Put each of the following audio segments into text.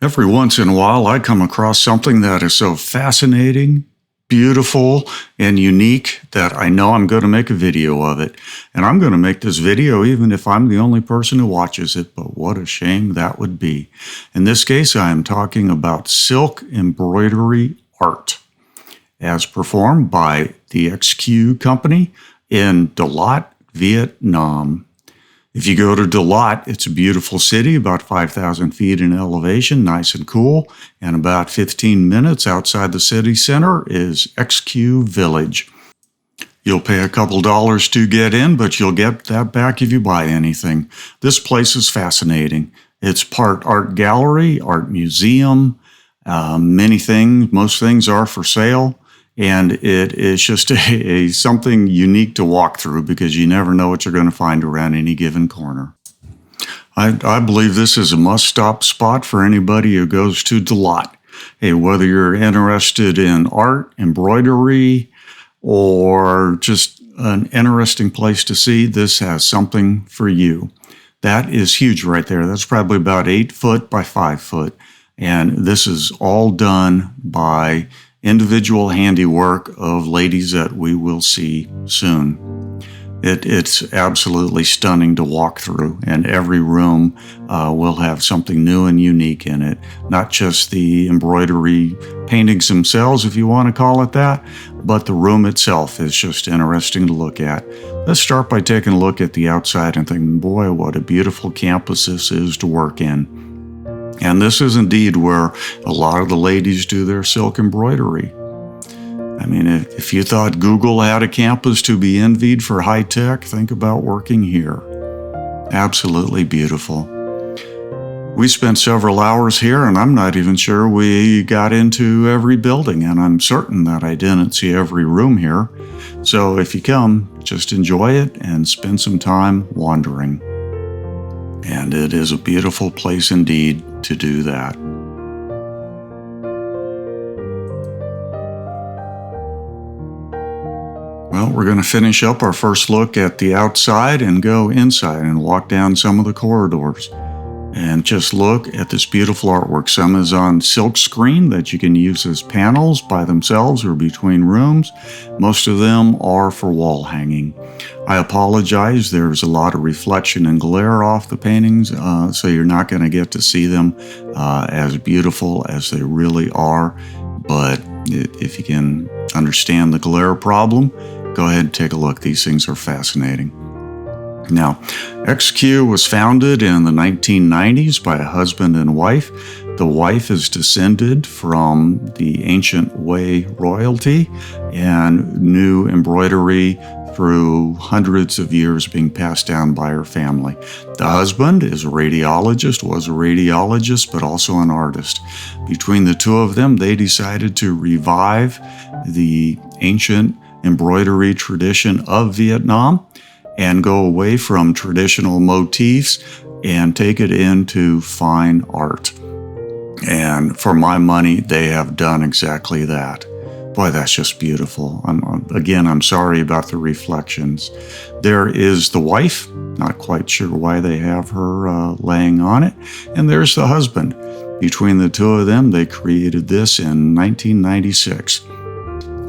Every once in a while, I come across something that is so fascinating, beautiful, and unique that I know I'm going to make a video of it. And I'm going to make this video even if I'm the only person who watches it, but what a shame that would be. In this case, I am talking about silk embroidery art as performed by the XQ company in Da Lat, Vietnam. If you go to Da Lat, it's a beautiful city, about 5,000 feet in elevation, nice and cool. And about 15 minutes outside the city center is XQ Village. You'll pay a couple dollars to get in, but you'll get that back if you buy anything. This place is fascinating. It's part art gallery, art museum, most things are for sale. And it is just something unique to walk through because you never know what you're going to find around any given corner. I believe this is a must-stop spot for anybody who goes to Da Lat. Hey, whether you're interested in art, embroidery, or just an interesting place to see, this has something for you. That is huge right there. That's probably about 8 foot by 5 foot. And this is all done by individual handiwork of ladies that we will see soon. It's absolutely stunning to walk through, and every room will have something new and unique in it. Not just the embroidery paintings themselves, if you want to call it that, but the room itself is just interesting to look at. Let's start by taking a look at the outside and thinking, boy, what a beautiful campus this is to work in. And this is indeed where a lot of the ladies do their silk embroidery. I mean, if you thought Google had a campus to be envied for high tech, think about working here. Absolutely beautiful. We spent several hours here, and I'm not even sure we got into every building, and I'm certain that I didn't see every room here. So if you come, just enjoy it and spend some time wandering. And it is a beautiful place indeed to do that. Well, we're going to finish up our first look at the outside and go inside and walk down some of the corridors. And just look at this beautiful artwork. Some is on silk screen that you can use as panels by themselves or between rooms. Most of them are for wall hanging. I apologize, there's a lot of reflection and glare off the paintings, so you're not going to get to see them as beautiful as they really are. But if you can understand the glare problem, go ahead and take a look. These things are fascinating. Now, XQ was founded in the 1990s by a husband and wife. The wife is descended from the ancient Wei royalty and knew embroidery through hundreds of years being passed down by her family. The husband is a radiologist, was a radiologist, but also an artist. Between the two of them, they decided to revive the ancient embroidery tradition of Vietnam and go away from traditional motifs and take it into fine art. And for my money, they have done exactly that. Boy, that's just beautiful. I'm sorry about the reflections. There is the wife, not quite sure why they have her laying on it. And there's the husband. Between the two of them, they created this in 1996.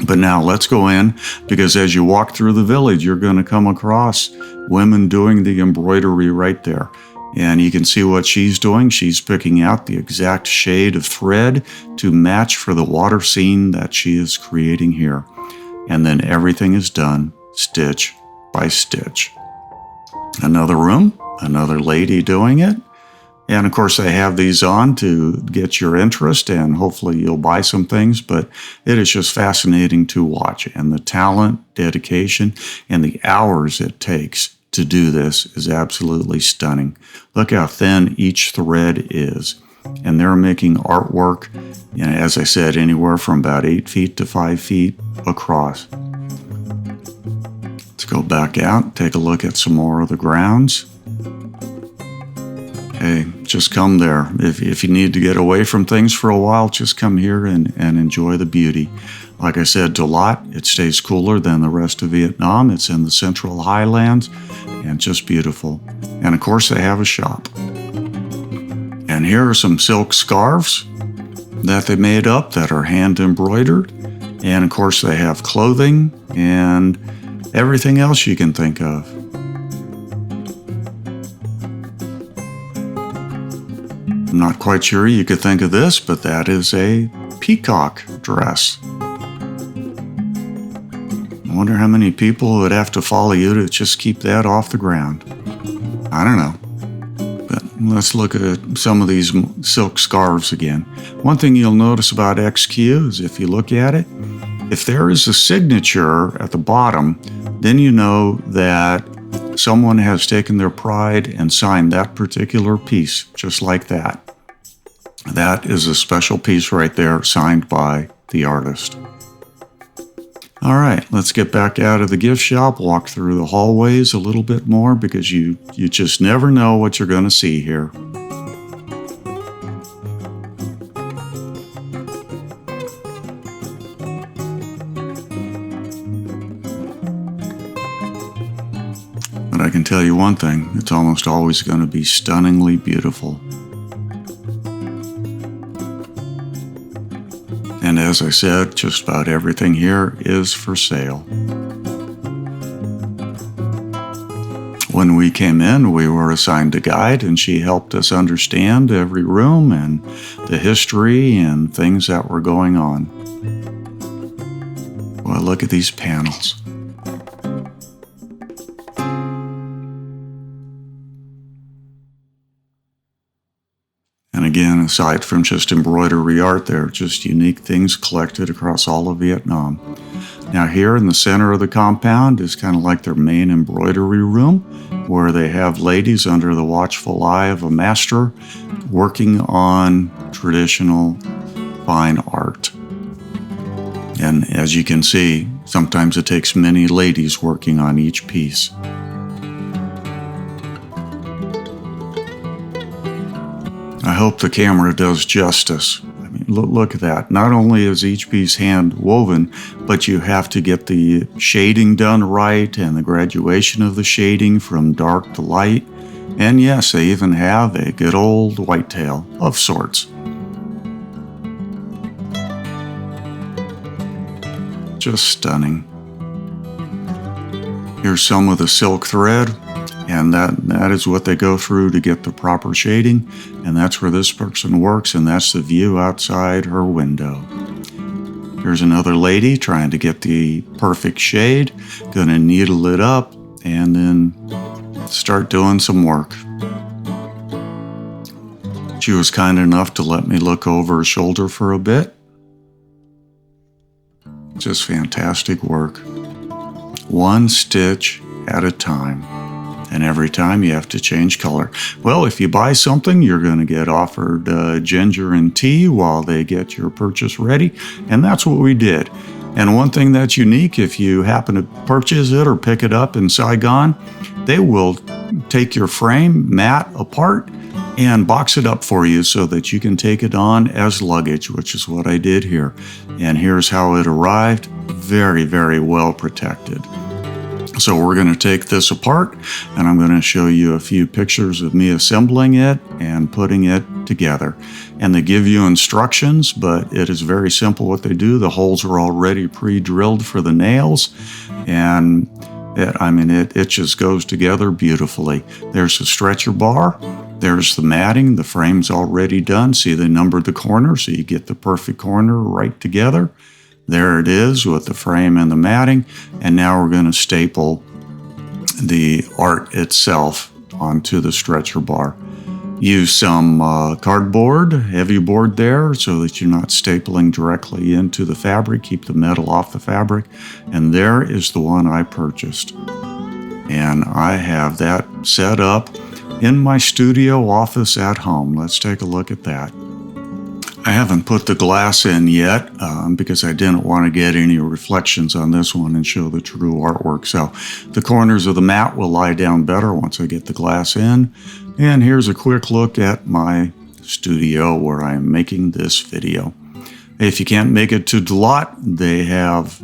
But now let's go in, because as you walk through the village, you're going to come across women doing the embroidery right there. And you can see what she's doing. She's picking out the exact shade of thread to match for the water scene that she is creating here. And then everything is done stitch by stitch. Another room, another lady doing it. And of course, they have these on to get your interest, and hopefully you'll buy some things, but it is just fascinating to watch. And the talent, dedication, and the hours it takes to do this is absolutely stunning. Look how thin each thread is. And they're making artwork, as I said, anywhere from about 8 feet to 5 feet across. Let's go back out, take a look at some more of the grounds. Hey, just come there. If you need to get away from things for a while, just come here and enjoy the beauty. Like I said, Da Lat, it stays cooler than the rest of Vietnam. It's in the central highlands and just beautiful. And of course, they have a shop. And here are some silk scarves that they made up that are hand embroidered. And of course they have clothing and everything else you can think of. I'm not quite sure you could think of this, but that is a peacock dress. I wonder how many people would have to follow you to just keep that off the ground. I don't know. But let's look at some of these silk scarves again. One thing you'll notice about XQ is if you look at it, if there is a signature at the bottom, then you know that someone has taken their pride and signed that particular piece, just like that. That is a special piece right there, signed by the artist. All right, let's get back out of the gift shop, walk through the hallways a little bit more, because you just never know what you're going to see here. But I can tell you one thing, it's almost always going to be stunningly beautiful. And as I said, just about everything here is for sale. When we came in, we were assigned a guide, and she helped us understand every room and the history and things that were going on. Well, look at these panels. And again, aside from just embroidery art, they're just unique things collected across all of Vietnam. Now here in the center of the compound is kind of like their main embroidery room, where they have ladies under the watchful eye of a master working on traditional fine art. And as you can see, sometimes it takes many ladies working on each piece. I hope the camera does justice. I mean, look at that. Not only is each piece hand woven, but you have to get the shading done right and the graduation of the shading from dark to light. And yes, they even have a good old whitetail of sorts. Just stunning. Here's some of the silk thread. And that is what they go through to get the proper shading. And that's where this person works, and that's the view outside her window. Here's another lady trying to get the perfect shade. Gonna needle it up and then start doing some work. She was kind enough to let me look over her shoulder for a bit. Just fantastic work. One stitch at a time. And every time you have to change color. Well, if you buy something, you're going to get offered ginger and tea while they get your purchase ready. And that's what we did. And one thing that's unique, if you happen to purchase it or pick it up in Saigon, they will take your frame mat apart and box it up for you so that you can take it on as luggage, which is what I did here. And here's how it arrived. Very, very well protected. So we're going to take this apart, and I'm going to show you a few pictures of me assembling it and putting it together. And they give you instructions, but it is very simple what they do. The holes are already pre-drilled for the nails, and it just goes together beautifully. There's the stretcher bar. There's the matting. The frame's already done. See, they numbered the corner, so you get the perfect corner right together. There it is with the frame and the matting. And now we're going to staple the art itself onto the stretcher bar. Use some cardboard, heavy board there, so that you're not stapling directly into the fabric. Keep the metal off the fabric. And there is the one I purchased. And I have that set up in my studio office at home. Let's take a look at that. I haven't put the glass in yet because I didn't want to get any reflections on this one and show the true artwork. So the corners of the mat will lie down better once I get the glass in. And here's a quick look at my studio where I'm making this video. If you can't make it to Da Lat, they have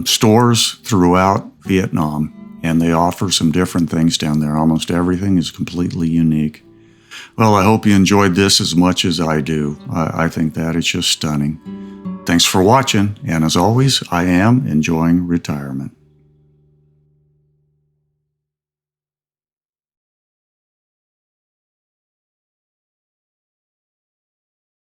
stores throughout Vietnam, and they offer some different things down there. Almost everything is completely unique. Well, I hope you enjoyed this as much as I do. I think that is just stunning. Thanks for watching, and as always, I am enjoying retirement.